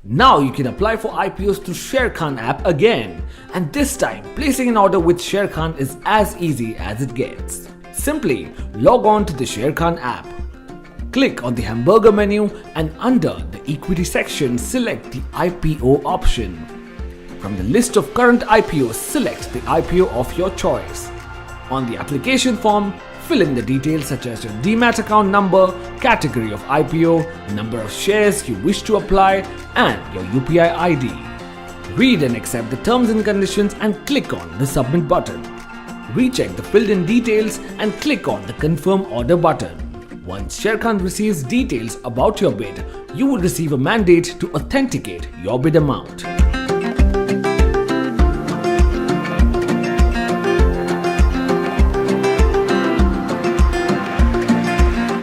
Now you can apply for IPOs through Sharekhan app again, and this time placing an order with Sharekhan is as easy as it gets. Simply log on to the Sharekhan app. Click on the hamburger menu and under the equity section select the IPO option. From the list of current IPOs, select the IPO of your choice. On the application form, fill in the details such as your demat account number, category of IPO, number of shares you wish to apply, and your UPI ID. Read and accept the terms and conditions and click on the submit button. Recheck the filled in details and click on the confirm order button. Once Sharekhan receives details about your bid, you will receive a mandate to authenticate your bid amount.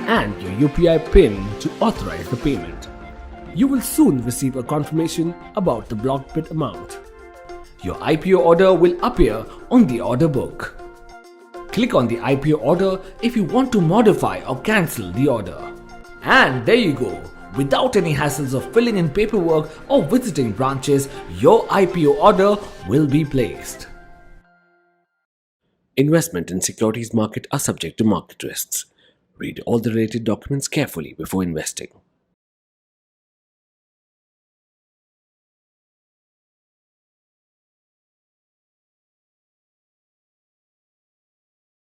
And your UPI PIN to authorize the payment. You will soon receive a confirmation about the blocked bid amount. Your IPO order will appear on the order book. Click on the IPO order if you want to modify or cancel the order. And there you go. Without any hassles of filling in paperwork or visiting branches, your IPO order will be placed. Investment in securities market are subject to market risks. Read all the related documents carefully before investing.